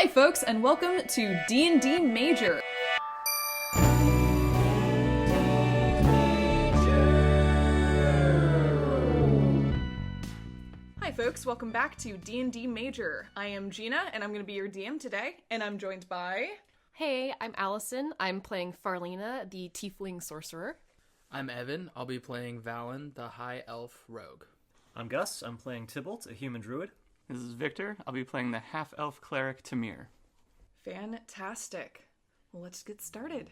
Hi folks, and welcome to DNDMajor. Hi folks, welcome back to DNDMajor. I am Gina, and I'm going to be your DM today, and I'm joined by... Hey, I'm Allison. I'm playing Farlina, the tiefling sorcerer. I'm Evan. I'll be playing Valen, the high elf rogue. I'm Gus. I'm playing Tybalt, a human druid. This is Victor. I'll be playing the half-elf cleric Tamhir. Fantastic. Well, let's get started.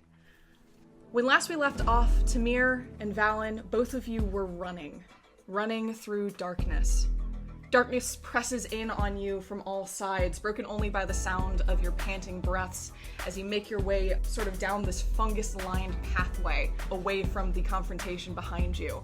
When last we left off, Tamhir and Valen, both of you were running through darkness. Darkness presses in on you from all sides, broken only by the sound of your panting breaths as you make your way sort of down this fungus-lined pathway away from the confrontation behind you.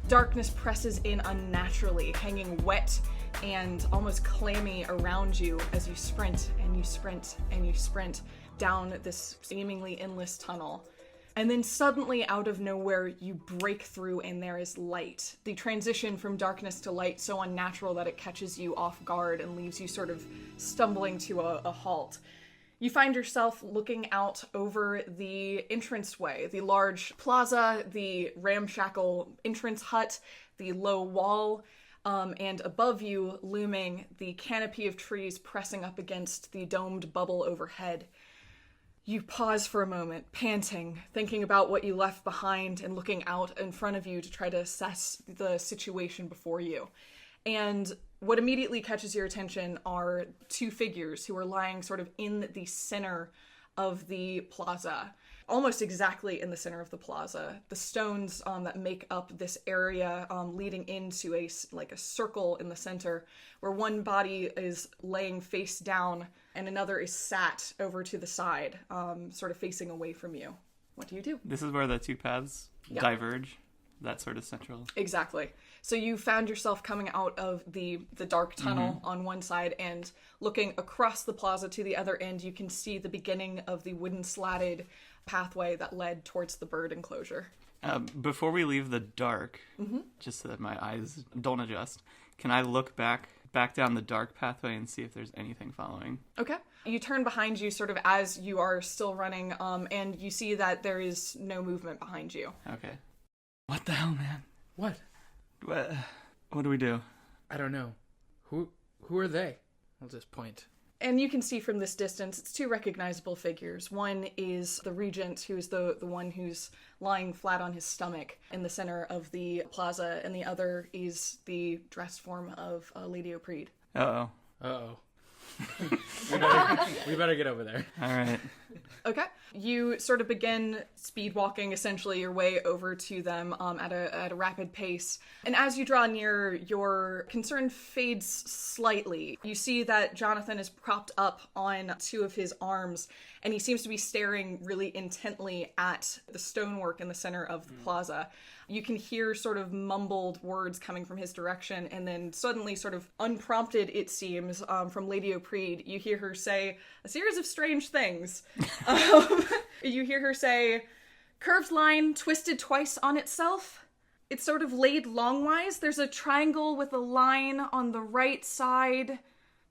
Darkness presses in unnaturally, hanging wet and almost clammy around you as you sprint and you sprint and you sprint down this seemingly endless tunnel. And then suddenly, out of nowhere, you break through and there is light. The transition from darkness to light so unnatural that it catches you off guard and leaves you sort of stumbling to a halt. You find yourself looking out over the entranceway, the large plaza, the ramshackle entrance hut, the low wall, and above you looming the canopy of trees pressing up against the domed bubble overhead. You pause for a moment, panting, thinking about what you left behind and looking out in front of you to try to assess the situation before you. And what immediately catches your attention are two figures who are lying sort of in the center of the plaza, almost exactly in the center of the plaza. The stones that make up this area leading into a circle in the center where one body is laying face down and another is sat over to the side, sort of facing away from you. What do you do? This is where the two paths diverge. That sort of central. Exactly. So you found yourself coming out of the dark tunnel on one side and looking across the plaza to the other end, you can see the beginning of the wooden slatted pathway that led towards the bird enclosure. Before we leave the dark, just so that my eyes don't adjust, can I look back down the dark pathway and see if there's anything following? Okay. You turn behind you sort of as you are still running, and you see that there is no movement behind you. Okay. What the hell, man? What? What do we do? I don't know. Who are they? I'll just point. And you can see from this distance, it's two recognizable figures. One is the regent, who's the one who's lying flat on his stomach in the center of the plaza, and the other is the dressed form of Lady O'Preed. Uh-oh. Uh-oh. we better get over there. All right. Okay. You sort of begin speed walking essentially your way over to them at a rapid pace. And as you draw near, your concern fades slightly. You see that Jonathan is propped up on two of his arms, and he seems to be staring really intently at the stonework in the center of the plaza. You can hear sort of mumbled words coming from his direction, and then suddenly, sort of unprompted, it seems, from Lady O'Preed, you hear her say a series of strange things. You hear her say, "Curved line twisted twice on itself. It's sort of laid longwise. There's a triangle with a line on the right side.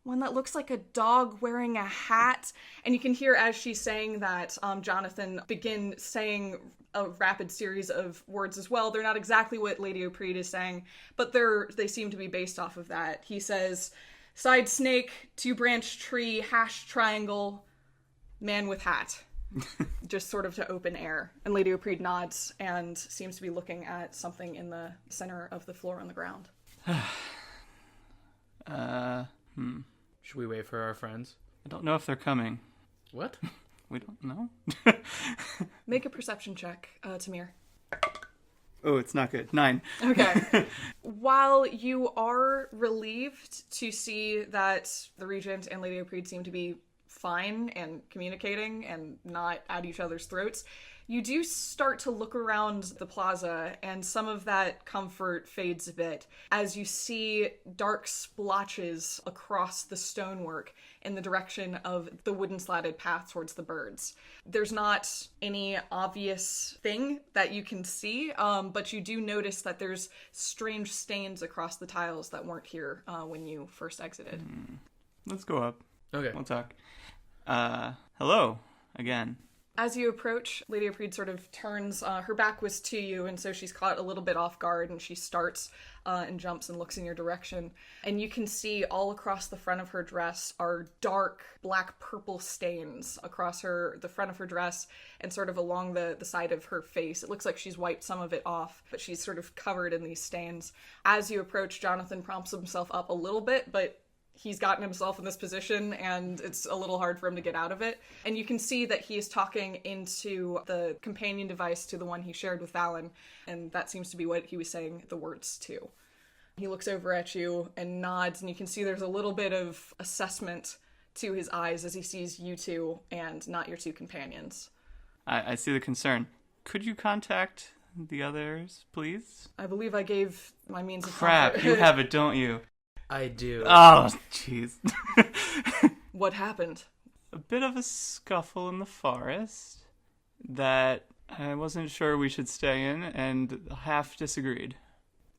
One that looks like a dog wearing a hat." And you can hear as she's saying that, Jonathan begin saying a rapid series of words as well. They're not exactly what Lady O'Preed is saying, but they seem to be based off of that. He says, "Side snake, two-branch tree, hash triangle, man with hat." Just sort of to open air. And Lady O'Preed nods and seems to be looking at something in the center of the floor on the ground. Should we wait for our friends? I don't know if they're coming. What? We don't know. Make a perception check, Tamhir. Oh, it's not good. 9. Okay. While you are relieved to see that the Regent and Lady O'Preed seem to be fine and communicating and not at each other's throats, you do start to look around the plaza, and some of that comfort fades a bit as you see dark splotches across the stonework in the direction of the wooden slatted path towards the birds. There's not any obvious thing that you can see, but you do notice that there's strange stains across the tiles that weren't here when you first exited. Let's go up. Okay. We'll talk. Hello again. As you approach, Lady Opreed sort of turns, her back was to you, and so she's caught a little bit off guard, and she starts and jumps and looks in your direction. And you can see all across the front of her dress are dark black-purple stains across the front of her dress and sort of along the side of her face. It looks like she's wiped some of it off, but she's sort of covered in these stains. As you approach, Jonathan prompts himself up a little bit, but he's gotten himself in this position and it's a little hard for him to get out of it. And you can see that he is talking into the companion device to the one he shared with Valen, and that seems to be what he was saying the words to. He looks over at you and nods, and you can see there's a little bit of assessment to his eyes as he sees you two and not your two companions. I see the concern. Could you contact the others, please? I believe I gave my means of Crap, comfort. you have it, don't you? I do. Oh, jeez. What happened? A bit of a scuffle in the forest that I wasn't sure we should stay in, and half disagreed.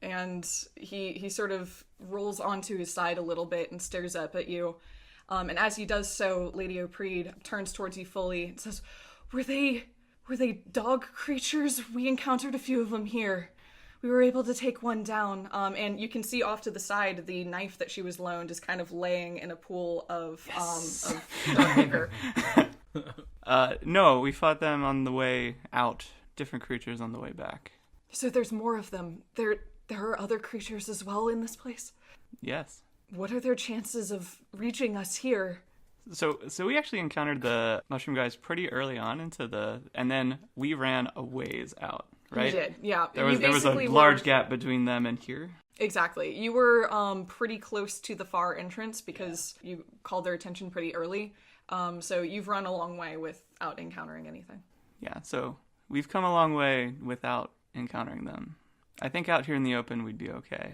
And he sort of rolls onto his side a little bit and stares up at you. And as he does so, Lady Opreed turns towards you fully and says, Were they dog creatures? We encountered a few of them here. We were able to take one down, and you can see off to the side the knife that she was loaned is kind of laying in a pool of dog liquor. No, we fought them on the way out. Different creatures on the way back. So there's more of them. There are other creatures as well in this place? Yes. What are their chances of reaching us here? So we actually encountered the mushroom guys pretty early on and then we ran a ways out. Right? You did, yeah. There was a large gap between them and here. Exactly. You were pretty close to the far entrance because you called their attention pretty early. So you've run a long way without encountering anything. Yeah, so we've come a long way without encountering them. I think out here in the open we'd be okay.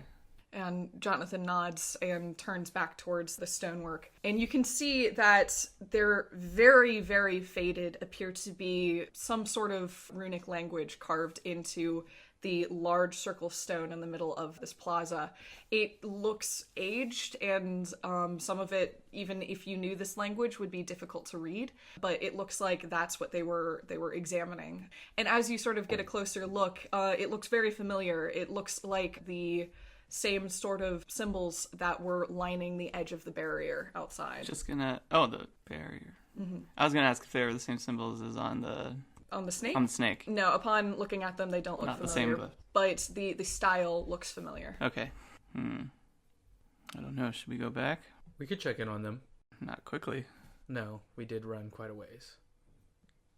And Jonathan nods and turns back towards the stonework. And you can see that they're very, very faded, appear to be some sort of runic language carved into the large circle stone in the middle of this plaza. It looks aged, and some of it, even if you knew this language, would be difficult to read. But it looks like that's what they were examining. And as you sort of get a closer look, it looks very familiar. It looks like the same sort of symbols that were lining the edge of the barrier outside. The barrier. Mm-hmm. I was gonna ask if they were the same symbols as on the snake? On the snake. No, upon looking at them, they don't look Not familiar. The same, but the style looks familiar. Okay. I don't know. Should we go back? We could check in on them. Not quickly. No, we did run quite a ways.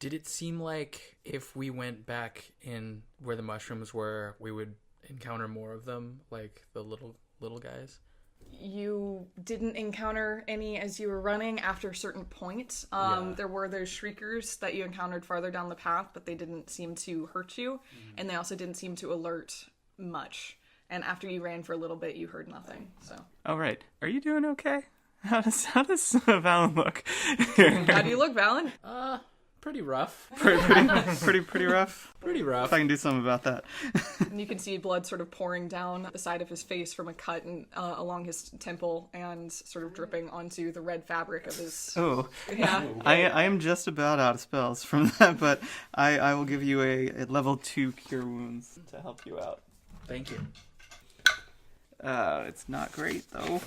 Did it seem like if we went back in where the mushrooms were, we would encounter more of them, like the little guys? You didn't encounter any as you were running after a certain point. There were those shriekers that you encountered farther down the path, but they didn't seem to hurt you, and they also didn't seem to alert much. And after you ran for a little bit, you heard nothing. So. Oh, right. Are you doing okay? How does Valen look? How do you look, Valen? Pretty rough. Pretty rough. Pretty rough. If I can do something about that. And you can see blood sort of pouring down the side of his face from a cut and along his temple and sort of dripping onto the red fabric of his... Oh. Yeah. I am just about out of spells from that, but I will give you a level 2 cure wounds to help you out. Thank you. It's not great, though.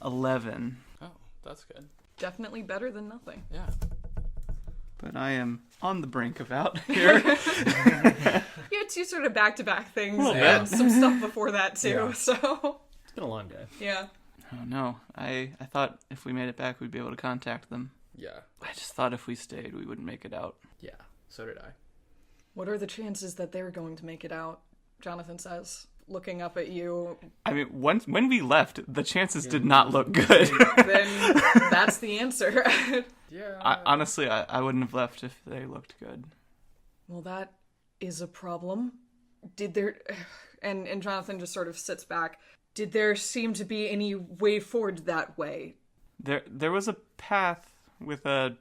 11. Oh, that's good. Definitely better than nothing. Yeah. But I am on the brink of out here. You had two sort of back-to-back things and some stuff before that, too, Yeah. so... It's been a long day. Yeah. Oh, no. I thought if we made it back, we'd be able to contact them. Yeah. I just thought if we stayed, we wouldn't make it out. Yeah. So did I. What are the chances that they're going to make it out? Jonathan says, looking up at you. I mean, when we left, the chances did not look good. Then that's the answer. Yeah. Honestly, I wouldn't have left if they looked good. Well, that is a problem. Did there... And Jonathan just sort of sits back. Did there seem to be any way forward that way? There was a path with a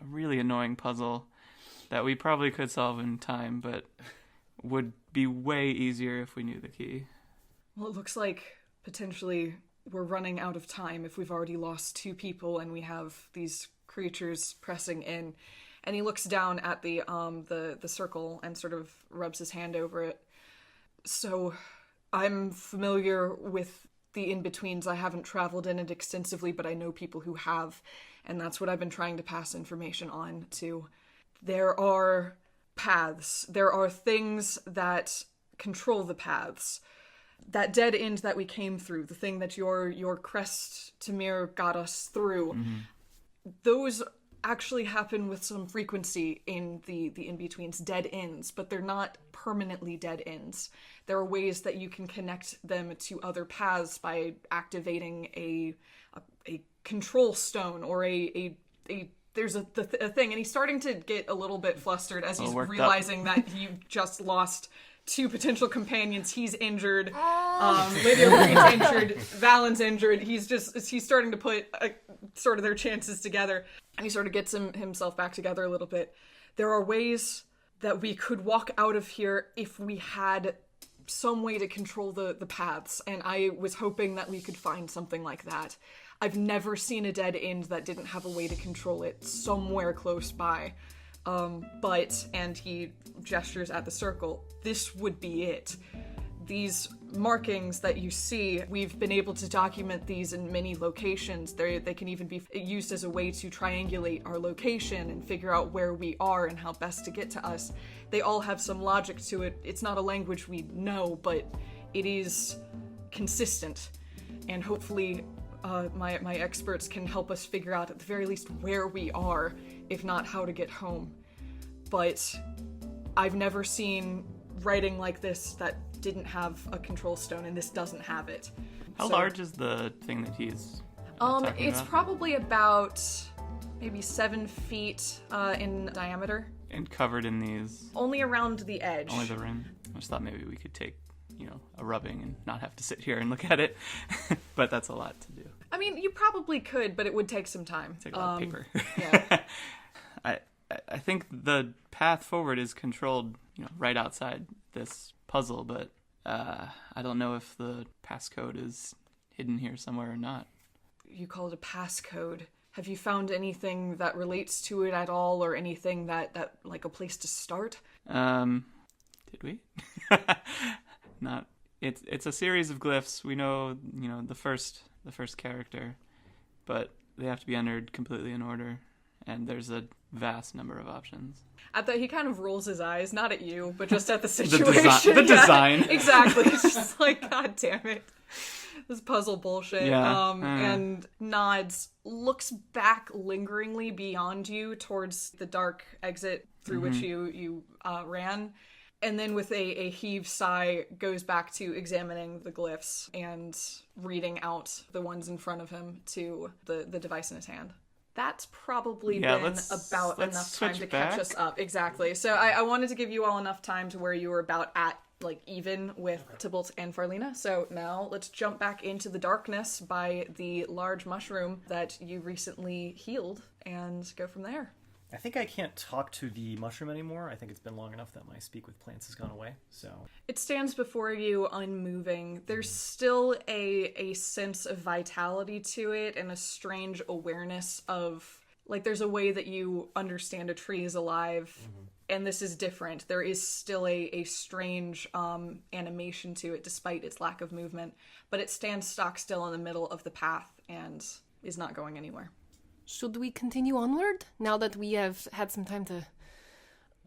really annoying puzzle that we probably could solve in time, but would be way easier if we knew the key. Well, it looks like potentially we're running out of time if we've already lost 2 people and we have these creatures pressing in. And he looks down at the circle and sort of rubs his hand over it. So, I'm familiar with the in-betweens. I haven't traveled in it extensively, but I know people who have, and that's what I've been trying to pass information on to. There are paths. There are things that control the paths. That dead end that we came through, the thing that your crest, Tamhir, got us through, those actually happen with some frequency in the in-betweens, dead ends, but they're not permanently dead ends. There are ways that you can connect them to other paths by activating a control stone or there's a thing, and he's starting to get a little bit flustered as he's realizing that you just lost 2 potential companions. He's injured. Lady O'Brien's injured. Valen's injured. He's starting to put sort of their chances together, and he sort of gets himself back together a little bit. There are ways that we could walk out of here if we had some way to control the paths, and I was hoping that we could find something like that. I've never seen a dead end that didn't have a way to control it somewhere close by. And he gestures at the circle, this would be it. These markings that you see, we've been able to document these in many locations. They can even be used as a way to triangulate our location and figure out where we are and how best to get to us. They all have some logic to it. It's not a language we know, but it is consistent. And hopefully my experts can help us figure out at the very least where we are, if not how to get home. But I've never seen writing like this that didn't have a control stone, and this doesn't have it. How large is the thing that he's talking it's about? probably about maybe 7 feet in diameter. And covered in these... Only around the edge. Only the rim? I just thought maybe we could take, a rubbing and not have to sit here and look at it. But that's a lot to do. I mean, you probably could, but it would take some time. Take a lot of paper. Yeah. I think the path forward is controlled, right outside this puzzle, but I don't know if the passcode is hidden here somewhere or not. You call it a passcode. Have you found anything that relates to it at all, or anything that like a place to start? Did we? Not. It's a series of glyphs. We know, the first character, but they have to be entered completely in order, and there's a vast number of options. At that, he kind of rolls his eyes, not at you, but just at the situation. The design. Exactly. It's just like, God damn it. This puzzle bullshit. Yeah. And nods, looks back lingeringly beyond you towards the dark exit through which you ran. And then with a heave sigh, goes back to examining the glyphs and reading out the ones in front of him to the device in his hand. That's probably been about enough time to catch us up. Exactly. So I wanted to give you all enough time to where you were about at, even with Tybalt and Farlina. So now let's jump back into the darkness by the large mushroom that you recently healed and go from there. I think I can't talk to the mushroom anymore. I think it's been long enough that my speak with plants has gone away, so... It stands before you unmoving. There's still a sense of vitality to it and a strange awareness of... there's a way that you understand a tree is alive, and this is different. There is still a strange animation to it, despite its lack of movement, but it stands stock still in the middle of the path and is not going anywhere. Should we continue onward, now that we have had some time to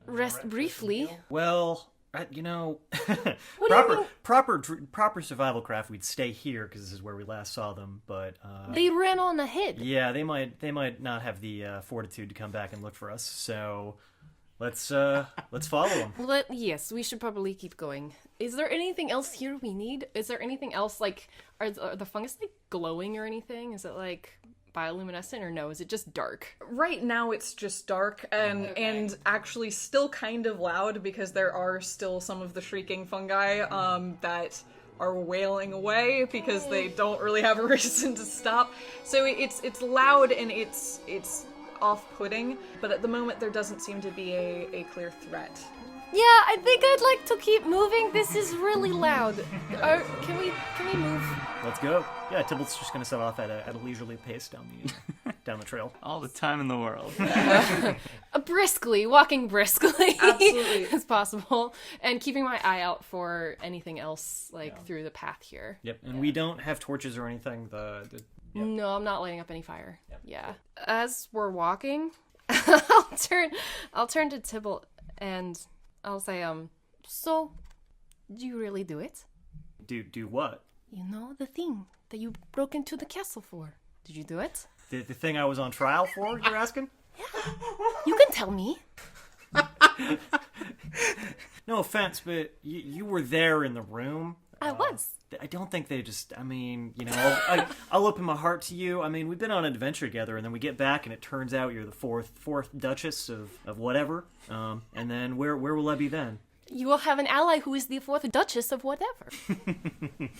rest briefly? Well, proper survival craft, we'd stay here, because this is where we last saw them, but... They ran on ahead. Yeah, they might not have the fortitude to come back and look for us, so... Let's follow them. Yes, we should probably keep going. Is there anything else here we need? Is there anything else, are the fungus, glowing or anything? Is it, bioluminescent, or no? Is it just dark? Right now it's just dark and actually still kind of loud, because there are still some of the shrieking fungi that are wailing away because they don't really have a reason to stop. So it's loud and it's off-putting, but at the moment there doesn't seem to be a clear threat. Yeah, I think I'd like to keep moving. This is really loud. Can we move? Let's go. Yeah, Tybalt's just going to set off at a leisurely pace down the down the trail. All the time in the world. Walking briskly Absolutely. as possible, and keeping my eye out for anything else through the path here. Yep, and we don't have torches or anything. Yep. No, I'm not lighting up any fire. Yep. Yeah. As we're walking, I'll turn to Tybalt and I'll say, so, do you really do it? Do what? You know, the thing that you broke into the castle for. Did you do it? The thing I was on trial for, you're asking? You can tell me. No offense, but you were there in the room. I was. I don't think they just, I mean, you know, I'll open my heart to you. I mean, we've been on an adventure together, and then we get back, and it turns out you're the fourth Duchess of whatever. And then where will I be then? You will have an ally who is the fourth Duchess of whatever. It's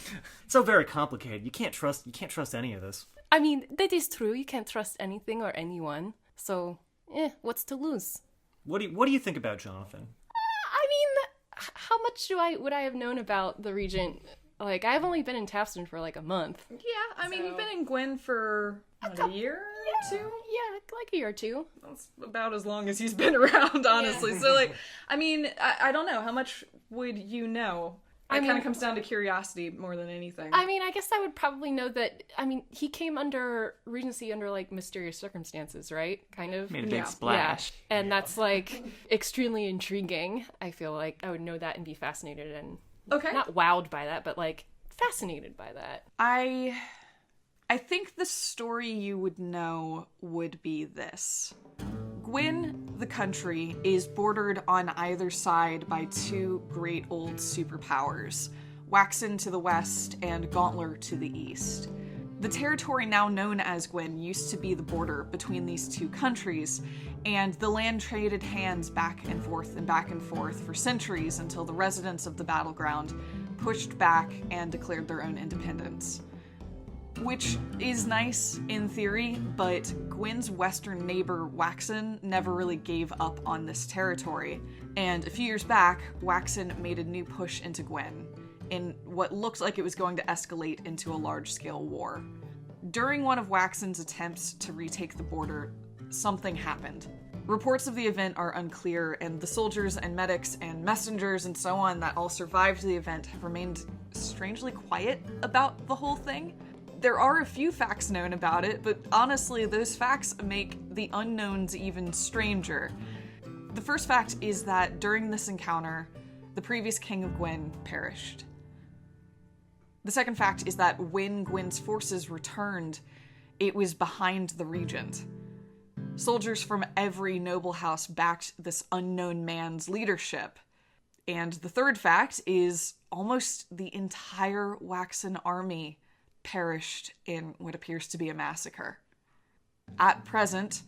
so very complicated. You can't trust any of this. I mean, that is true. You can't trust anything or anyone. So, what's to lose? What do you think about Jonathan? I mean, how much would I have known about the Regent? Like, I've only been in Tafston for like a month. Yeah, I mean, you've been in Gwyn for a year or two? Yeah, like a year or two. That's about as long as he's been around, honestly. So, like, I mean, I don't know. How much would you know? It kind of comes down to curiosity more than anything. I mean, I guess I would probably know that, I mean, he came under Regency under, like, mysterious circumstances, right? Kind of. Made a big splash. Yeah. And that's, like, extremely intriguing. I feel like I would know that and be fascinated and not wowed by that, but, like, fascinated by that. I think the story you would know would be this. Gwyn, the country, is bordered on either side by two great old superpowers, Waxen to the west and Gauntler to the east. The territory now known as Gwyn used to be the border between these two countries, and the land traded hands back and forth for centuries until the residents of the battleground pushed back and declared their own independence. Which is nice in theory, but Gwyn's western neighbor, Waxen, never really gave up on this territory. And a few years back, Waxen made a new push into Gwyn, in what looked like it was going to escalate into a large-scale war. During one of Waxen's attempts to retake the border, something happened. Reports of the event are unclear, and the soldiers and medics and messengers and so on that all survived the event have remained strangely quiet about the whole thing. There are a few facts known about it, but honestly, those facts make the unknowns even stranger. The first fact is that during this encounter, the previous king of Gwyn perished. The second fact is that when Gwyn's forces returned, it was behind the regent. Soldiers from every noble house backed this unknown man's leadership. And the third fact is almost the entire Waxen army perished in what appears to be a massacre. At present,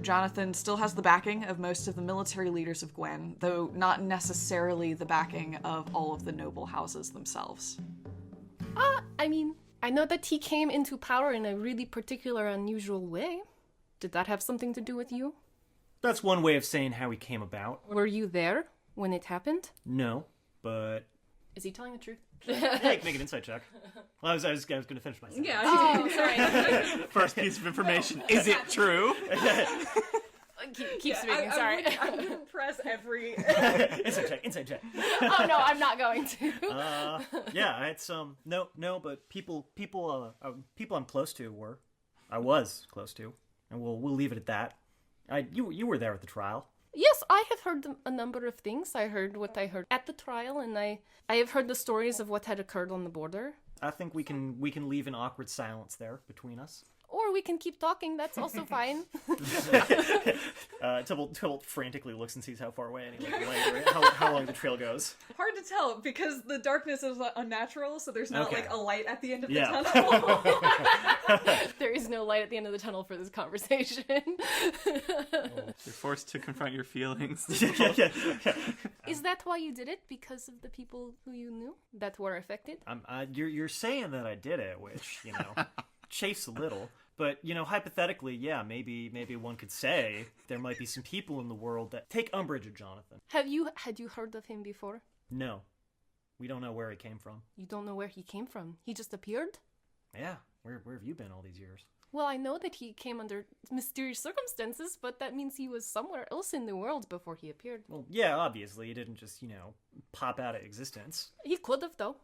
Jonathan still has the backing of most of the military leaders of Gwyn, though not necessarily the backing of all of the noble houses themselves. I mean, I know that he came into power in a really particular, unusual way. Did that have something to do with you? That's one way of saying how he came about. Were you there when it happened? No, but... Is he telling the truth? Make an insight check. Well, I was going to finish my sentence. Yeah. Oh, sorry. First piece of information. Is it true? Keep speaking, sorry. I'm gonna press every... Insight check. Oh, no, I'm not going to. Yeah, it's, no, but people I'm close to I was close to, and we'll leave it at that. You were there at the trial. Yes, I have heard a number of things. I heard what I heard at the trial, and I have heard the stories of what had occurred on the border. I think we can leave an awkward silence there between us. Or we can keep talking, that's also fine. Tybalt frantically looks and sees how far away how long the trail goes. Hard to tell, because the darkness is unnatural, so there's not, like, a light at the end of the Yeah. tunnel. There is no light at the end of the tunnel for this conversation. You're forced to confront your feelings. Yeah. Is that why you did it? Because of the people who you knew that were affected? You're saying that I did it, which, chafes a little. But, hypothetically, yeah, maybe one could say there might be some people in the world that take umbrage at Jonathan. Had you heard of him before? No. We don't know where he came from. You don't know where he came from? He just appeared? Yeah. Where have you been all these years? Well, I know that he came under mysterious circumstances, but that means he was somewhere else in the world before he appeared. Well, yeah, obviously, he didn't just, pop out of existence. He could have, though.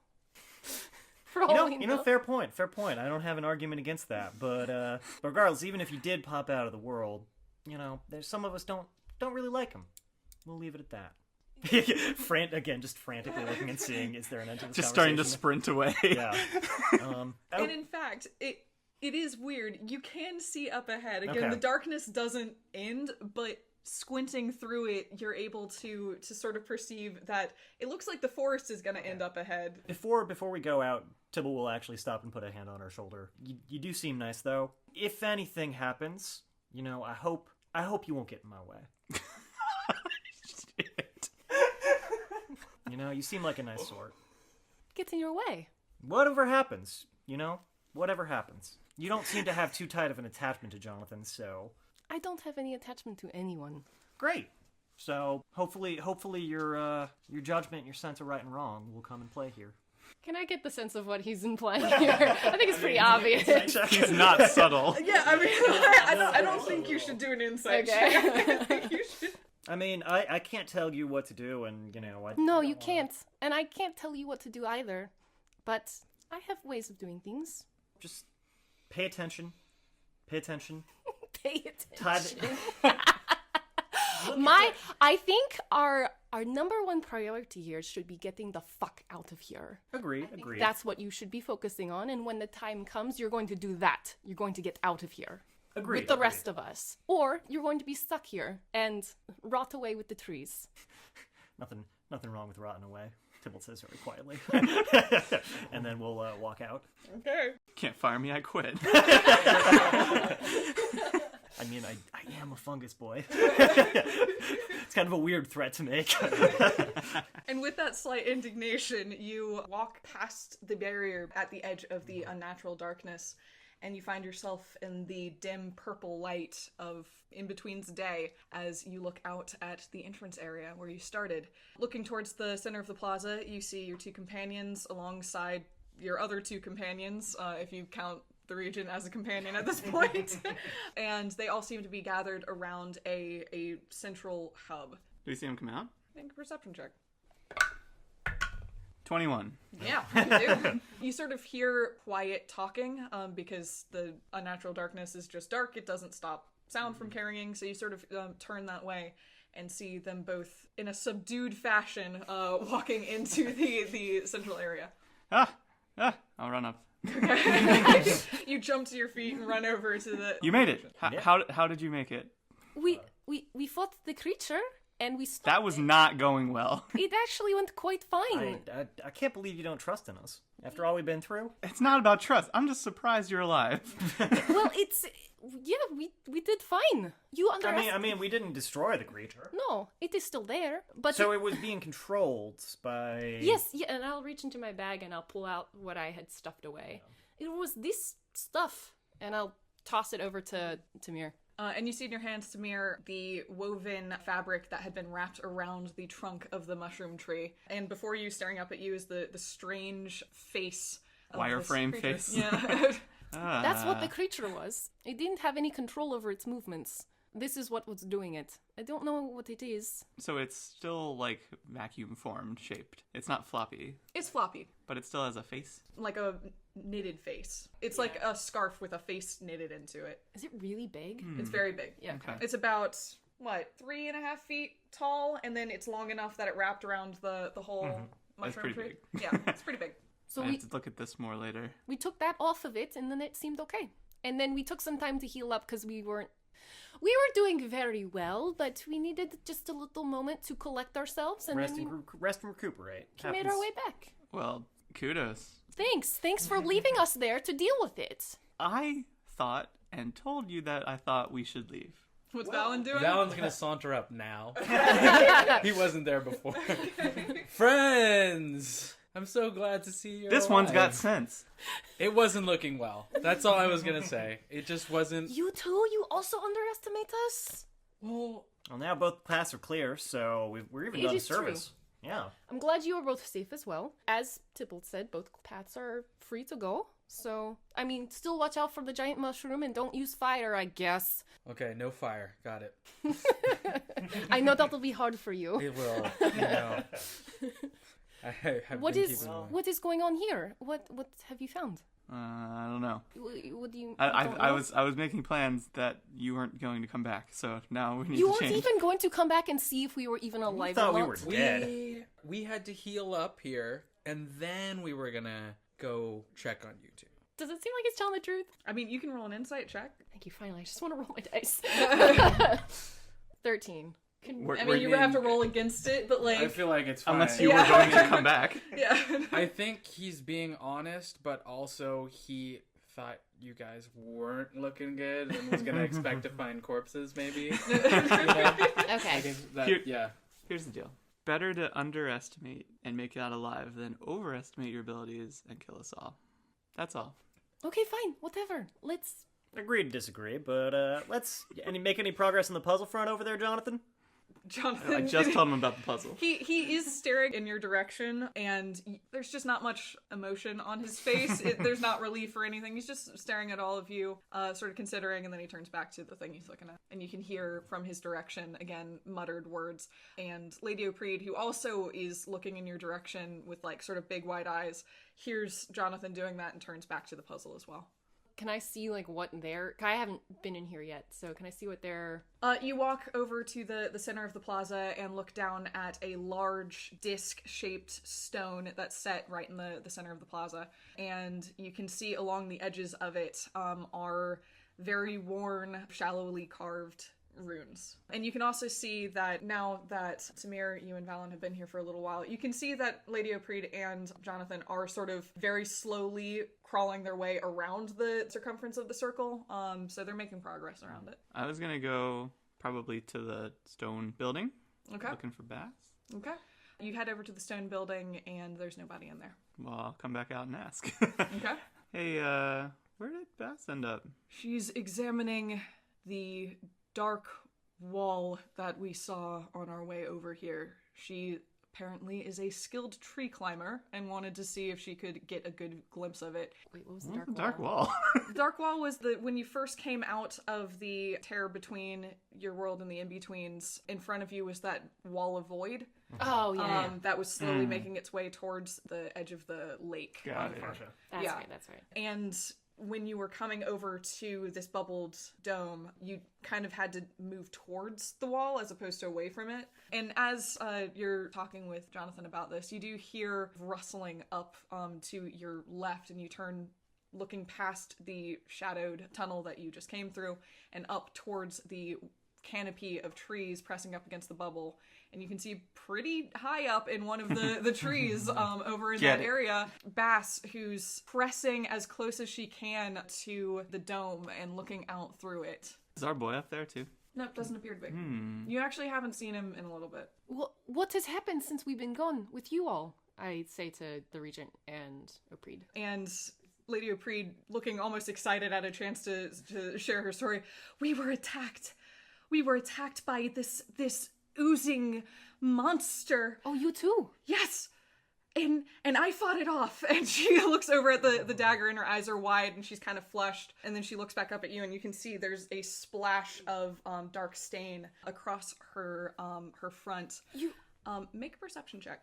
For all we know. Fair point. I don't have an argument against that. But regardless, even if he did pop out of the world, there's some of us don't really like him. We'll leave it at that. Just frantically looking and seeing, is there an end to this Just starting to conversation? sprint away. Yeah. And in fact, it is weird. You can see up ahead. Again, Okay. the darkness doesn't end, but squinting through it, you're able to sort of perceive that it looks like the forest is going to end up ahead. Before we go out, Tybalt will actually stop and put a hand on her shoulder. You do seem nice, though. If anything happens, I hope you won't get in my way. You seem like a nice sort. Gets in your way. Whatever happens, whatever happens. You don't seem to have too tight of an attachment to Jonathan, so... I don't have any attachment to anyone. Great. So, hopefully your judgment, your sense of right and wrong will come and play here. Can I get the sense of what he's implying here? I think it's pretty obvious. He's not subtle. Yeah, I mean, I don't think you should do an insight check. I think you should... I mean, I can't tell you what to do, and, No, you can't. And I can't tell you what to do either. But I have ways of doing things. Just pay attention. Pay attention. Pay Tide... attention. I think our number one priority here should be getting the fuck out of here. Agreed. That's what you should be focusing on, and when the time comes, you're going to do that. You're going to get out of here. Agreed. With the rest of us. Or you're going to be stuck here and rot away with the trees. Nothing wrong with rotting away, Tybalt says very quietly. And then we'll walk out. Okay. Can't fire me, I quit. I mean, I am a fungus boy. It's kind of a weird threat to make. And with that slight indignation, you walk past the barrier at the edge of the unnatural darkness, and you find yourself in the dim purple light of in-between's day as you look out at the entrance area where you started. Looking towards the center of the plaza, you see your two companions alongside your other two companions, if you count the region as a companion at this point. And they all seem to be gathered around a central hub. Do you see him come out? Make a perception check. 21. Yeah, you do. You sort of hear quiet talking, because the unnatural darkness is just dark. It doesn't stop sound from carrying, so you sort of turn that way and see them both in a subdued fashion walking into the central area. I'll run up. You jump to your feet and run over to the... You made it. How did you make it? We fought the creature, and we stopped That was it. not going well. It actually went quite fine. I can't believe you don't trust in us. After all we've been through? It's not about trust. I'm just surprised you're alive. Well, we did fine. You underestimated. I mean, we didn't destroy the creature. No, it is still there. But So it was being controlled by... Yes, yeah, and I'll reach into my bag and I'll pull out what I had stuffed away. It was this stuff, and I'll toss it over to Tamhir. And you see in your hands, Tamhir, the woven fabric that had been wrapped around the trunk of the mushroom tree. And before you, staring up at you, is the strange face of this Wireframe creature. face. Yeah. That's what the creature was. It didn't have any control over its movements. This is what was doing it. I don't know what it is. So it's still, like, vacuum formed shaped. It's not floppy, It's floppy, but it still has a face. like a knitted face. It's like a scarf with a face knitted into it. Is it really big? It's very big. Yeah. Okay. It's about, 3.5 feet tall, and then it's long enough that it wrapped around the whole mushroom pretty tree. big. Yeah, it's pretty big. So I we have to look at this more later. took that off of it, and then it seemed okay. And then we took some time to heal up because we were doing very well, but we needed just a little moment to collect ourselves, and Rest then and recuperate. we made our way back. Well, kudos. Thanks for leaving us there to deal with it. I thought and told you that I thought we should leave. What's Valen doing? Valen's gonna saunter up now. He wasn't there before. Friends! I'm so glad to see you. This one's got sense. It wasn't looking well. That's all I was gonna say. It just wasn't. You too? You also underestimate us? Well, Well, now both paths are clear, so we're even It done is service. Yeah. I'm glad you are both safe as well. As Tybalt said, both paths are free to go. So, I mean, still watch out for the giant mushroom and don't use fire, I guess. Okay, no fire. Got it. I know that'll be hard for you. It will. I have What been is keeping an what is going on here? What have you found? I don't know. What do you? I was making plans that you weren't going to come back, so now we need You to weren't change. even going to come back and see if we were even alive thought or we not? were eye. dead. We had to heal up here, and then we were gonna go check on you two. Does it seem like he's telling the truth? I mean, you can roll an insight check. Thank you. Finally, I just want to roll my dice. 13. I mean, you would have to roll against it, but like, I feel like it's fine. Unless you were going to come back. yeah. I think he's being honest, but also he thought you guys weren't looking good and was gonna expect to find corpses, maybe. Okay. Yeah. Here's the deal. Better to underestimate and make it out alive than overestimate your abilities and kill us all. That's all. Okay, fine. Whatever. Let's. Agree to disagree, but let's make any progress on the puzzle front over there, Jonathan? Jonathan. I just told him about the puzzle. He is staring in your direction, and there's just not much emotion on his face. There's not relief or anything. He's just staring at all of you, sort of considering, and then he turns back to the thing he's looking at. And you can hear from his direction, again, muttered words. And Lady O'Preed, who also is looking in your direction with, like, sort of big wide eyes, hears Jonathan doing that and turns back to the puzzle as well. Can I see, like, what they're... I haven't been in here yet, so can I see what they're... You walk over to the center of the plaza and look down at a large disc-shaped stone that's set right in the center of the plaza. And you can see along the edges of it are very worn, shallowly carved runes. And you can also see that now that Tamhir, you and Valen have been here for a little while, you can see that Lady O'Preed and Jonathan are sort of very slowly crawling their way around the circumference of the circle. So they're making progress around it. I was going to go probably to the stone building. Okay. Looking for bats. Okay. You head over to the stone building and there's nobody in there. Well, I'll come back out and ask. Okay. Hey, where did Bass end up? She's examining the dark wall that we saw on our way over here. She apparently is a skilled tree climber and wanted to see if she could get a good glimpse of it. Wait, what was the What's dark the wall? dark wall? The dark wall was when you first came out of the tear between your world and the in-betweens. In front of you was that wall of void. Oh, yeah. That was slowly making its way towards the edge of the lake. Got it. That's yeah. right, that's right. And when you were coming over to this bubbled dome, you kind of had to move towards the wall as opposed to away from it. And as you're talking with Jonathan about this, you do hear rustling up to your left, and you turn looking past the shadowed tunnel that you just came through and up towards the canopy of trees pressing up against the bubble, and you can see pretty high up in one of the trees over in that area, Bass, who's pressing as close as she can to the dome and looking out through it. Is our boy up there too? Nope, doesn't appear to be. You actually haven't seen him in a little bit. What has happened since we've been gone with you all? I say to the Regent and O'Preed. And Lady O'Preed, looking almost excited at a chance to share her story, we were attacked by this oozing monster. Oh, you too? Yes! And I fought it off. And she looks over at the dagger and her eyes are wide and she's kind of flushed. And then she looks back up at you and you can see there's a splash of dark stain across her front. Make a perception check.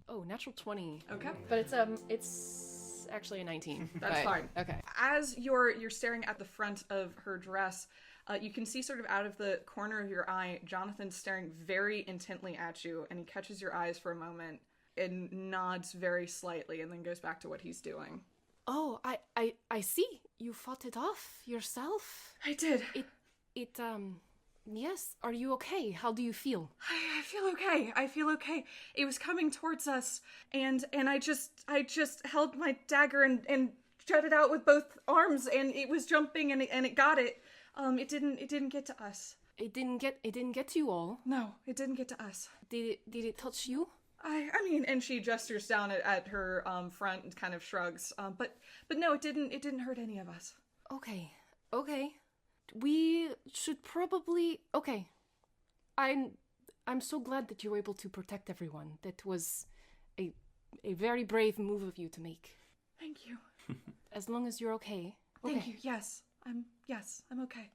Oh, natural 20. Okay. But it's actually a 19. That's fine. Okay. As you're staring at the front of her dress, you can see sort of out of the corner of your eye, Jonathan staring very intently at you, and he catches your eyes for a moment and nods very slightly and then goes back to what he's doing. Oh, I see. You fought it off yourself. I did. Yes. Are you okay? How do you feel? I feel okay. It was coming towards us, and I just held my dagger and shut it out with both arms, and it was jumping, and it got it. It didn't get to us. It didn't get to you all. No, it didn't get to us. Did it touch you? I mean, and she gestures down at her front and kind of shrugs. But no, it didn't hurt any of us. Okay. We should probably... Okay. I'm so glad that you were able to protect everyone. That was a very brave move of you to make. Thank you. As long as you're okay. Thank you. Yes, I'm okay.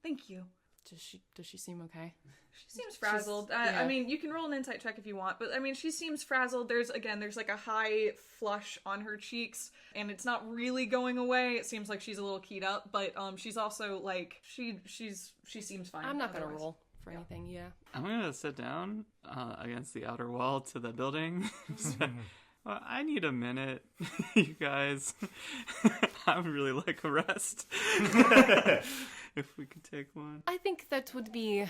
Thank you. Does she seem okay? She seems frazzled. yeah. I mean, you can roll an insight check if you want, but I mean, she seems frazzled. There's like a high flush on her cheeks, and it's not really going away. It seems like she's a little keyed up, but she's also like she seems fine. I'm not gonna otherwise. roll for anything. Yeah. I'm gonna sit down against the outer wall to the building. Well, I need a minute, you guys. I would really like a rest. If we could take one. I think that would be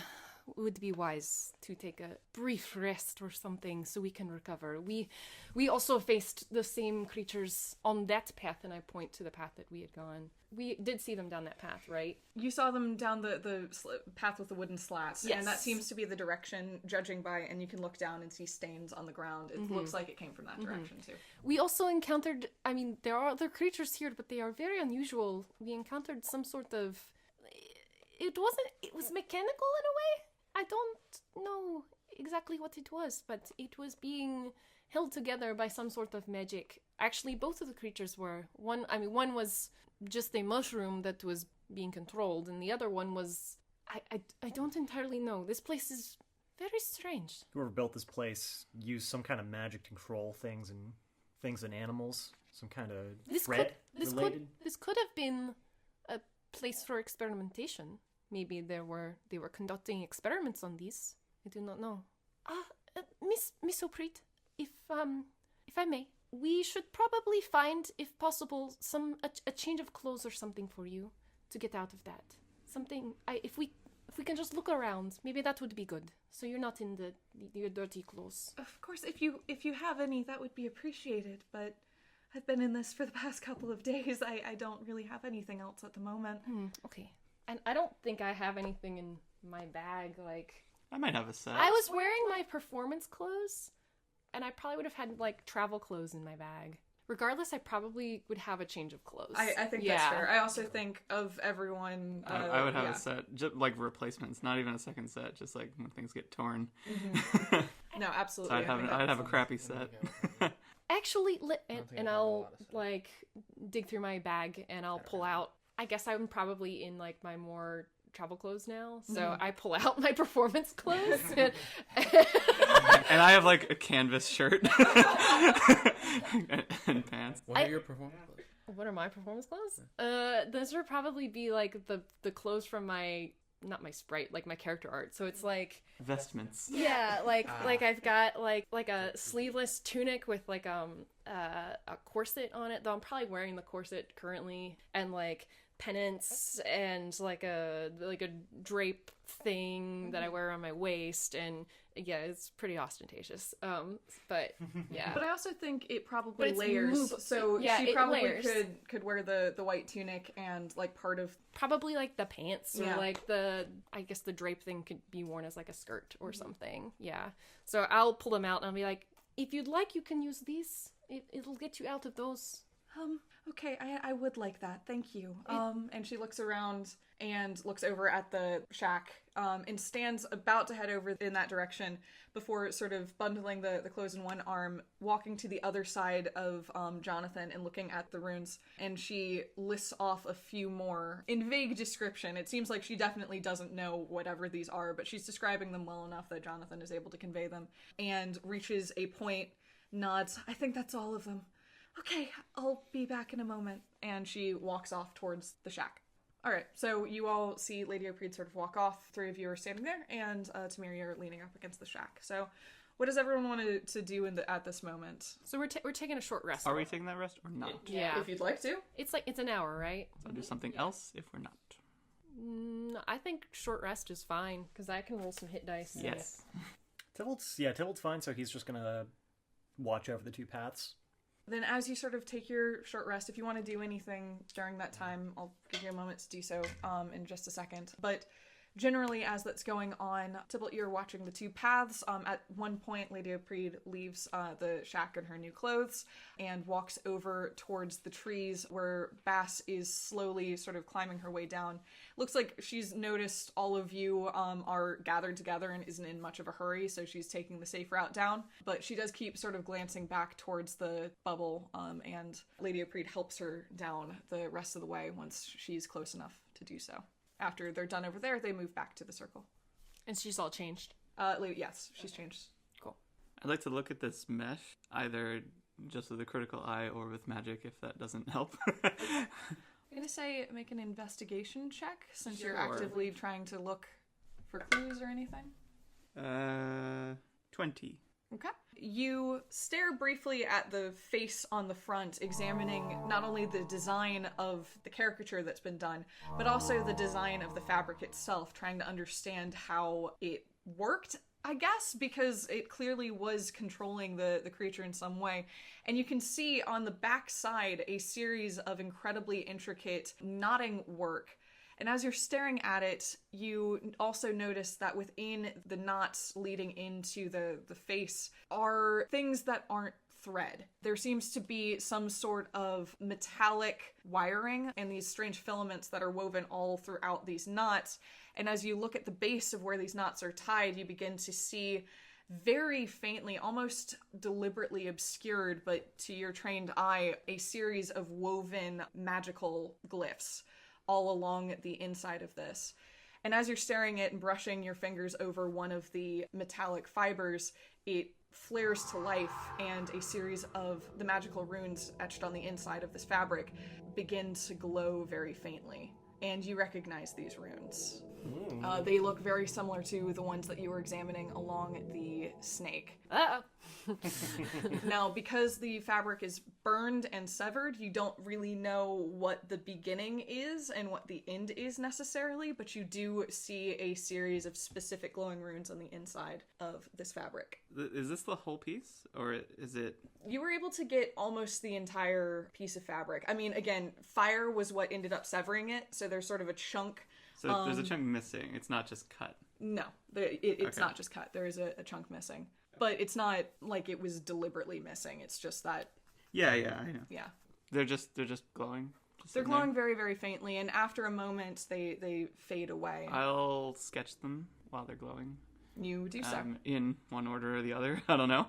wise to take a brief rest or something so we can recover. We also faced the same creatures on that path, and I point to the path that we had gone. We did see them down that path, right? You saw them down the path with the wooden slats, Yes. and that seems to be the direction, judging by, and you can look down and see stains on the ground. It looks like it came from that direction, too. We also encountered, I mean, there are other creatures here, but they are very unusual. We encountered some sort of... It was mechanical in a way? I don't know exactly what it was, but it was being held together by some sort of magic. Actually, both of the creatures were. One was just a mushroom that was being controlled, and the other one was... I don't entirely know. This place is very strange. Whoever built this place used some kind of magic to control things and animals. Some kind of threat related. This could have been a place for experimentation. Maybe they were conducting experiments on these. I do not know. Miss Oprit, if I may, we should probably find, if possible, a change of clothes or something for you to get out of that. Something. If we can just look around, maybe that would be good. So you're not in your dirty clothes. Of course, if you have any, that would be appreciated, but I've been in this for the past couple of days. I don't really have anything else at the moment. Okay. And I don't think I have anything in my bag, like... I might have a set. I was wearing my performance clothes, and I probably would have had, like, travel clothes in my bag. Regardless, I probably would have a change of clothes. I think that's fair. I also think of everyone... I would have a set, just like replacements, not even a second set, just like when things get torn. No, absolutely. So I'd have a crappy set. Actually, and a I'll, lot of stuff. like, dig through my bag, and I'll pull out... I guess I'm probably in, like, my more travel clothes now, so I pull out my performance clothes. And I have, like, a canvas shirt and pants. What are your performance clothes? What are my performance clothes? Those would probably be, like, the clothes from my... Not my sprite, like my character art. So it's like Vestments. yeah, like I've got like a sleeveless tunic with like a corset on it. Though I'm probably wearing the corset currently, and like pennants and like a drape thing that I wear on my waist, and yeah, it's pretty ostentatious. But yeah. But I also think it But probably it's layers. move- So yeah, she it probably layers. could wear the white tunic and like part of... Probably like the pants or Yeah. like I guess the drape thing could be worn as like a skirt or something. Yeah. So I'll pull them out and I'll be like, if you'd like, you can use these. It'll get you out of those. Okay, I would like that. Thank you. And she looks around and looks over at the shack, and stands about to head over in that direction before sort of bundling the clothes in one arm, walking to the other side of Jonathan and looking at the runes. And she lists off a few more in vague description. It seems like she definitely doesn't know whatever these are, but she's describing them well enough that Jonathan is able to convey them, and reaches a point, nods. I think that's all of them. Okay, I'll be back in a moment. And she walks off towards the shack. Alright, so you all see Lady O'Preed sort of walk off. Three of you are standing there, and Tamhir, you're leaning up against the shack. So what does everyone want to do at this moment? So we're taking a short rest. Are we taking that rest or not? Yeah. If you'd like to. It's an hour, right? So I'll do something else if we're not. I think short rest is fine because I can roll some hit dice. Yes. Tybalt's fine, so he's just gonna watch over the two paths. Then as you sort of take your short rest, if you want to do anything during that time, I'll give you a moment to do so in just a second. But Generally, as that's going on, Tybalt, you're watching the two paths. At one point, Lady Opreed leaves the shack in her new clothes and walks over towards the trees where Bass is slowly sort of climbing her way down. Looks like she's noticed all of you are gathered together and isn't in much of a hurry, so she's taking the safe route down. But she does keep sort of glancing back towards the bubble, and Lady Opreed helps her down the rest of the way once she's close enough to do so. After they're done over there, they move back to the circle. And she's all changed. Yes, she's changed. Cool. I'd like to look at this mesh, either just with a critical eye or with magic, if that doesn't help. I'm going to say make an investigation check, since you're Sure. actively trying to look for clues or anything. 20. Okay. You stare briefly at the face on the front, examining not only the design of the caricature that's been done, but also the design of the fabric itself, trying to understand how it worked, I guess, because it clearly was controlling the creature in some way. And you can see on the back side a series of incredibly intricate knotting work. And as you're staring at it, you also notice that within the knots leading into the face are things that aren't thread. There seems to be some sort of metallic wiring and these strange filaments that are woven all throughout these knots. And as you look at the base of where these knots are tied, you begin to see very faintly, almost deliberately obscured, but to your trained eye, a series of woven magical glyphs all along the inside of this. And as you're staring at it and brushing your fingers over one of the metallic fibers, it flares to life, and a series of the magical runes etched on the inside of this fabric begin to glow very faintly. And you recognize these runes. They look very similar to the ones that you were examining along the snake. Uh-oh. Now, because the fabric is burned and severed, you don't really know what the beginning is and what the end is necessarily, but you do see a series of specific glowing runes on the inside of this fabric. Is this the whole piece, or is it... You were able to get almost the entire piece of fabric. I mean, again, fire was what ended up severing it, so there's sort of a chunk. So there's a chunk missing. It's not just cut. No, it's Okay. not just cut. There is a chunk missing. But it's not like it was deliberately missing. It's just that, Yeah, I know. yeah. They're just glowing. Just They're sitting there? glowing very, very faintly, and after a moment, they fade away. I'll sketch them while they're glowing. You do so. In one order or the other. I don't know.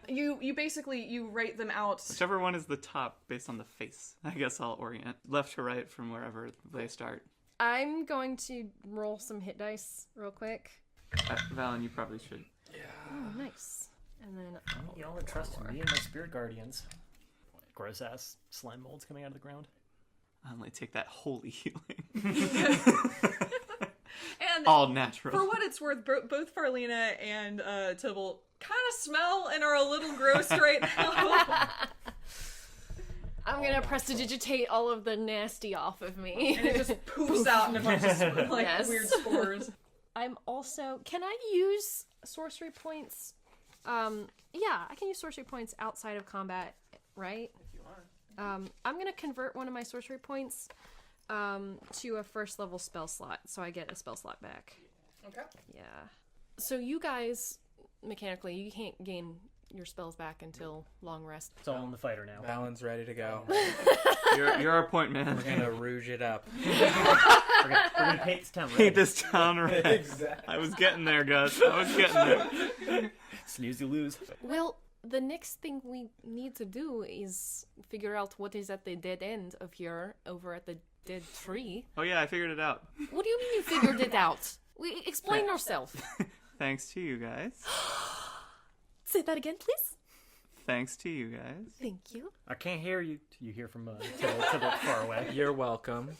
You basically, you write them out. Whichever one is the top based on the face. I guess I'll orient left to right from wherever they start. I'm going to roll some hit dice real quick. Valen, you probably should. Oh, nice. And then Y'all are trusting me and my spirit guardians. Gross ass slime molds coming out of the ground. I'll only take that holy healing. And All natural. for what it's worth, both Farlina and Tybalt kind of smell and are a little gross right now. I'm gonna prestidigitate all of the nasty off of me. And it just poofs out in a bunch of like Yes. weird spores. I'm also... Can I use sorcery points? Yeah, I can use sorcery points outside of combat, right? If you are. I'm gonna convert one of my sorcery points to a first level spell slot, so I get a spell slot back. Okay. Yeah. So you guys, mechanically, you can't gain your spells back until long rest. It's all in the fighter now. Valen's ready to go. You're our point man. We're gonna rouge it up. We're gonna paint this town Paint red. this town red. Exactly. I was getting there, Gus. I was getting there. Snooze, you lose. Well, the next thing we need to do is figure out what is at the dead end of here, over at the dead tree. Oh yeah, I figured it out. What do you mean you figured it out? Explain yourself. Thanks to you guys. Say that again, please. Thanks to you guys. Thank you. I can't hear you. You hear from Tybalt far away. You're welcome.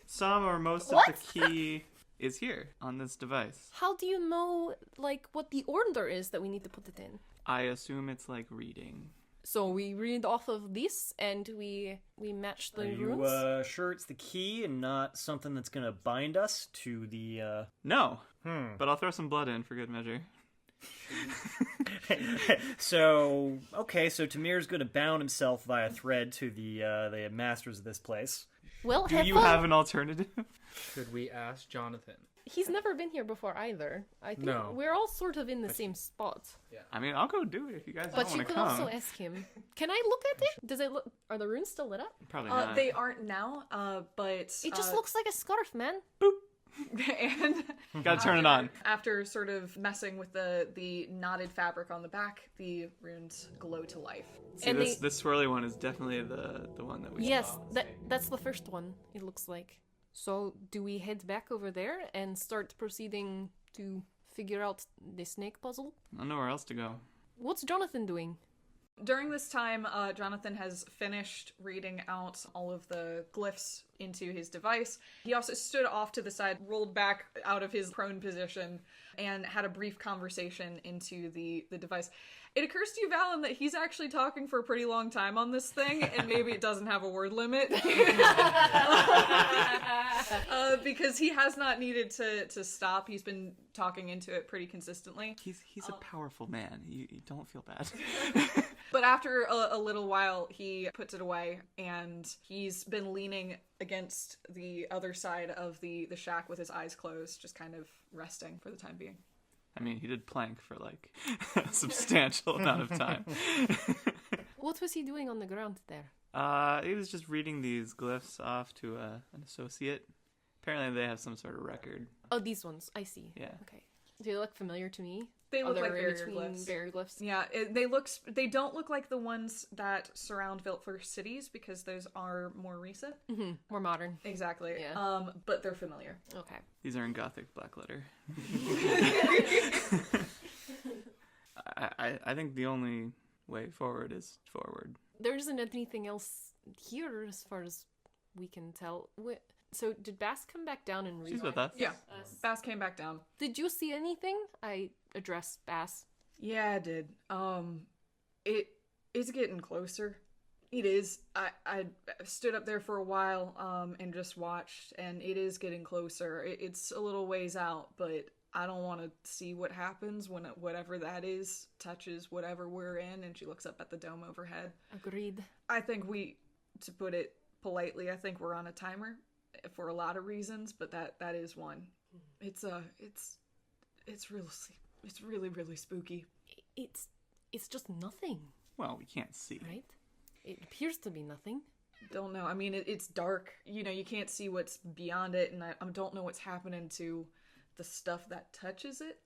Some or most What? of the key is here on this device. How do you know, like, what the order is that we need to put it in? I assume it's like reading. So we read off of this and we match the Are runes? you sure it's the key and not something that's gonna bind us to the No, but I'll throw some blood in for good measure. So Tamhir's gonna bound himself via thread to the masters of this place. Well, Do have you fun. have an alternative? Should we ask Jonathan? He's never been here before either. I think No. we're all sort of in the same spot. I mean, I'll go do it if you guys But don't you want to could come. also ask him. Can I look at it? Does it look? Are the runes still lit up? Probably not. They aren't now, but It just looks like a scarf, man. and Gotta turn it on. after sort of messing with the knotted fabric on the back, the runes glow to life. See, And this swirly one is definitely the one that we Yes, saw. that's the first one. It looks like. So do we head back over there and start proceeding to figure out the snake puzzle? I don't know where else to go. What's Jonathan doing? During this time, Jonathan has finished reading out all of the glyphs into his device. He also stood off to the side, rolled back out of his prone position, and had a brief conversation into the device. It occurs to you, Valen, that he's actually talking for a pretty long time on this thing, and maybe it doesn't have a word limit. Because he has not needed to stop. He's been talking into it pretty consistently. He's a powerful man. You don't feel bad. But after a little while, he puts it away, and he's been leaning against the other side of the shack with his eyes closed, just kind of resting for the time being. I mean, he did plank for like a substantial amount of time. What was he doing on the ground there? He was just reading these glyphs off to an associate. Apparently, they have some sort of record. Oh, these ones. I see. Yeah. Okay. Do they look familiar to me? They look like barrier between glyphs. barrier glyphs. Yeah, they don't look like the ones that surround Viltford cities, because those are more recent. Mm-hmm. More modern. Exactly. Yeah. But they're familiar. Okay. These are in Gothic black letter. I think the only way forward is forward. There isn't anything else here as far as we can tell. So did Bass come back down and read? She's with us. Yeah. Bass came back down. Did you see anything? I addressed Bass. Yeah, I did. It's getting closer. It is. I stood up there for a while, and just watched, and it is getting closer. It's a little ways out, but I don't want to see what happens when whatever that is touches whatever we're in. And she looks up at the dome overhead. Agreed. I think to put it politely, I think we're on a timer for a lot of reasons, but that is one. It's really really spooky. It's just nothing, Well, we can't see. right? It appears to be nothing. Don't know. I mean, it's dark. You can't see what's beyond it, and I don't know what's happening to the stuff that touches it.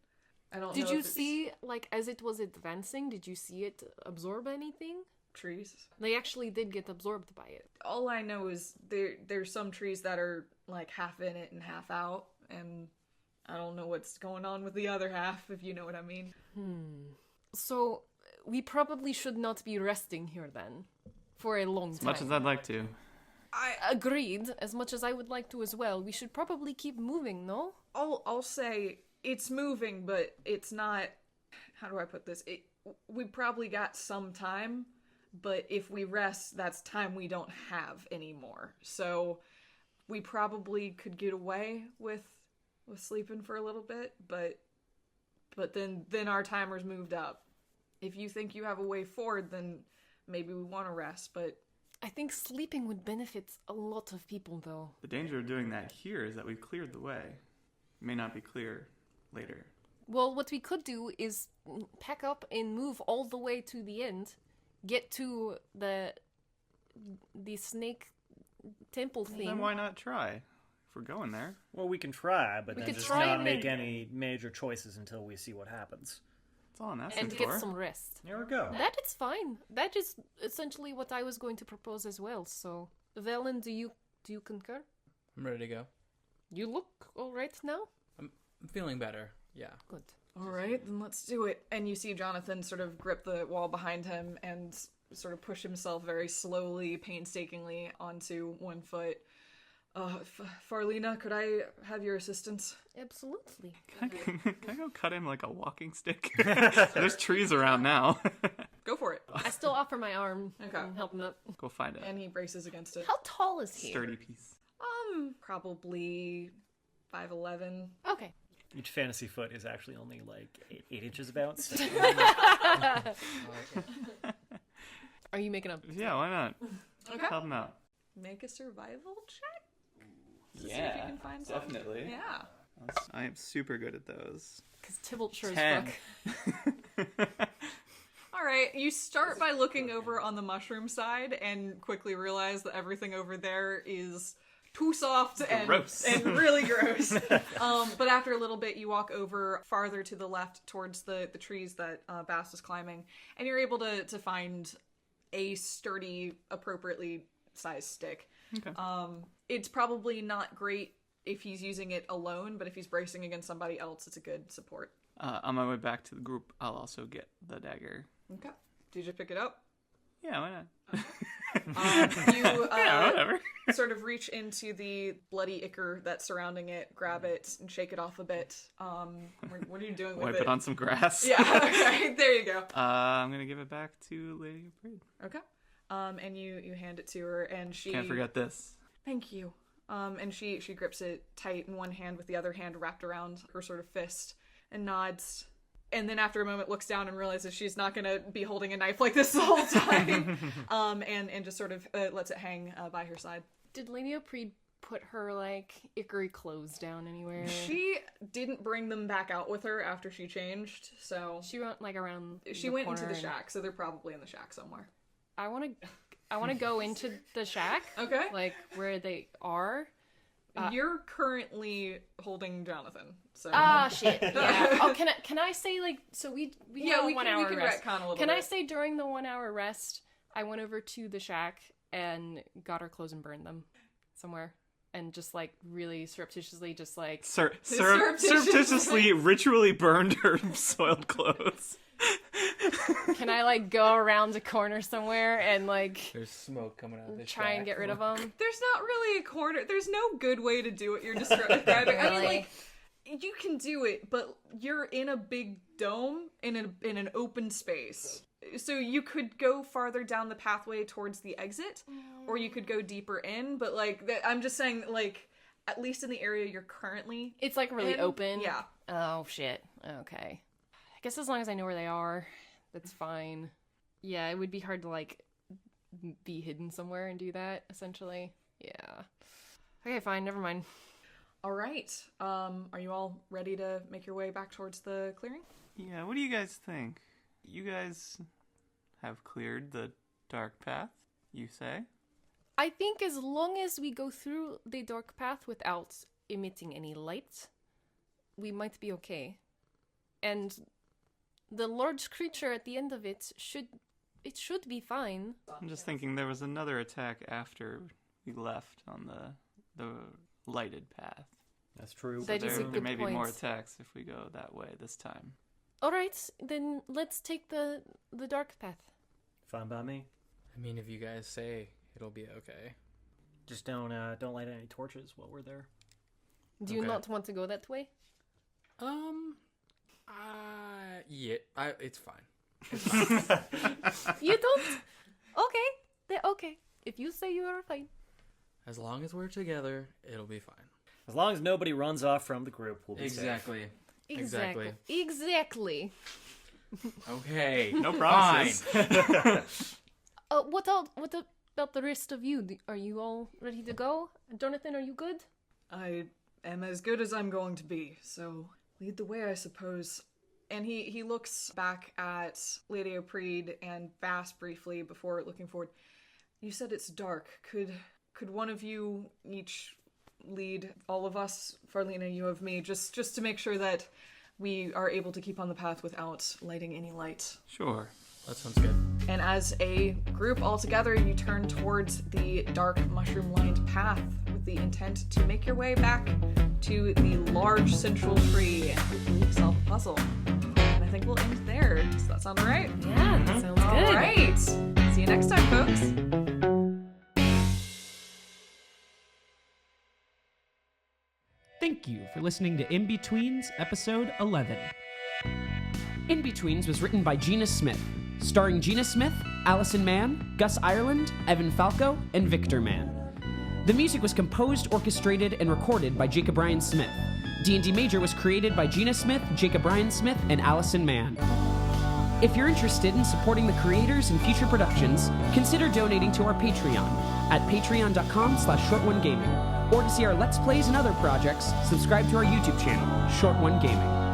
I don't know. Did you if it's see, like, as it was advancing, did you see it absorb anything? trees? They actually did get absorbed by it. All I know is there's some trees that are like half in it and half out, and I don't know what's going on with the other half, if you know what I mean. So, we probably should not be resting here then. For a long time. As much as I'd like to. Agreed. As much as I would like to as well. We should probably keep moving, no? I'll say it's moving, but it's not. How do I put this? We probably got some time, but if we rest, that's time we don't have anymore. So we probably could get away with sleeping for a little bit, but then our timer's moved up. If you think you have a way forward, then maybe we want to rest, but I think sleeping would benefit a lot of people, though. The danger of doing that here is that we've cleared the way. It may not be clear later. Well, what we could do is pack up and move all the way to the end, get to the snake temple thing. Then why not try? If we're going there. Well, we can try, but We then could just try not and make then- any major choices until we see what happens. That's all I'm asking and for. get some rest. There we go. That is fine. That is essentially what I was going to propose as well. So, Valen, do you concur? I'm ready to go. You look all right now? I'm feeling better. Yeah. Good. all right, then let's do it. And you see Jonathan sort of grip the wall behind him and sort of push himself very slowly, painstakingly onto one foot. Farlina, could I have your assistance? Absolutely. Can I go cut him like a walking stick? There's trees around now. Go for it. I still offer my arm Okay. and help him up. Go find it. And he braces against it. How tall is he? Sturdy piece. Probably 5'11". Okay. Each fantasy foot is actually only like 8 inches about. So. Are you making up? Yeah, why not? Okay. Help him out. Make a survival check? To see if Yeah, you can find something. definitely. Yeah. I am super good at those. Because Tybalt sure as 10. fuck. All right, you start by looking over on the mushroom side and quickly realize that everything over there is too soft and really gross. But after a little bit, you walk over farther to the left towards the trees that Bass is climbing, and you're able to find a sturdy, appropriately sized stick. Okay. It's probably not great if he's using it alone, but if he's bracing against somebody else, it's a good support. On my way back to the group, I'll also get the dagger. Okay. Did you pick it up? Yeah, why not? You Yeah, whatever. sort of reach into the bloody ichor that's surrounding it, grab it, and shake it off a bit. What are you doing with Wipe it? it on some grass. Yeah, okay, there you go. I'm gonna give it back to Lady of Breed. Okay. And you hand it to her, and she... Can't forget this. Thank you. And she grips it tight in one hand with the other hand wrapped around her sort of fist and nods. And then after a moment looks down and realizes she's not going to be holding a knife like this the whole time. And just sort of lets it hang by her side. Did Lady O'Preed put her, like, ichory clothes down anywhere? She didn't bring them back out with her after she changed, so... She went, like, around She the went into corner the and- shack, so they're probably in the shack somewhere. I want to go into the shack. Okay. Like, where they are. You're currently holding Jonathan, so... Shit. Yeah. Oh, can I say, like, so we have a 1 hour can rest. retcon a little Can bit. I say during the 1 hour rest, I went over to the shack and got her clothes and burned them somewhere, and just like really surreptitiously, just like Surreptitiously ritually burned her soiled clothes. can I like go around a corner somewhere and like There's smoke coming out of the try and get rid of them? There's not really a corner. There's no good way to do what you're describing. I mean, Really? like, you can do it, but you're in a big dome in an open space. So you could go farther down the pathway towards the exit, or you could go deeper in. But like, I'm just saying, like, at least in the area you're currently It's like really in, open. Yeah. Oh shit. Okay. I guess as long as I know where they are, that's fine. Yeah, it would be hard to like be hidden somewhere and do that. Essentially. Yeah. Okay, fine. Never mind. All right. Are you all ready to make your way back towards the clearing? Yeah, what do you guys think? You guys have cleared the dark path, you say? I think as long as we go through the dark path without emitting any light, we might be okay. And the large creature at the end of it should be fine. I'm just thinking there was another attack after we left on the lighted path. That's true. That is a There good may be point. more attacks if we go that way this time. All right, then let's take the dark path. Fine by me. I mean, if you guys say it'll be okay. Just don't light any torches while we're there. Do you Okay. not want to go that way? Yeah, it's fine. You don't? Okay. Okay. If you say you are fine. As long as we're together, it'll be fine. As long as nobody runs off from the group, we'll be Exactly. Exactly. Okay. No promises. What about the rest of you? Are you all ready to go? Jonathan, are you good? I am as good as I'm going to be, so lead the way, I suppose. And he looks back at Lady O'Preed and Bass briefly before looking forward. You said it's dark. Could one of you each lead all of us, Farlina, you of me, just to make sure that we are able to keep on the path without lighting any light? Sure. That sounds good. And as a group all together, you turn towards the dark mushroom-lined path with the intent to make your way back to the large central tree and hopefully solve the puzzle. And I think we'll end there. Does that sound all right? Yeah, that sounds All good. right. See you next time, folks. Thank you for listening to In-Betweens, episode 11. In-Betweens was written by Gina Smith, starring Gina Smith, Allison Mann, Gus Ireland, Evan Falco, and Victor Mann. The music was composed, orchestrated, and recorded by Jacob Ryan Smith. D&D Major was created by Gina Smith, Jacob Ryan Smith, and Allison Mann. If you're interested in supporting the creators and future productions, consider donating to our Patreon at patreon.com/ShortOneGaming. Or to see our Let's Plays and other projects, subscribe to our YouTube channel, ShortOneGaming.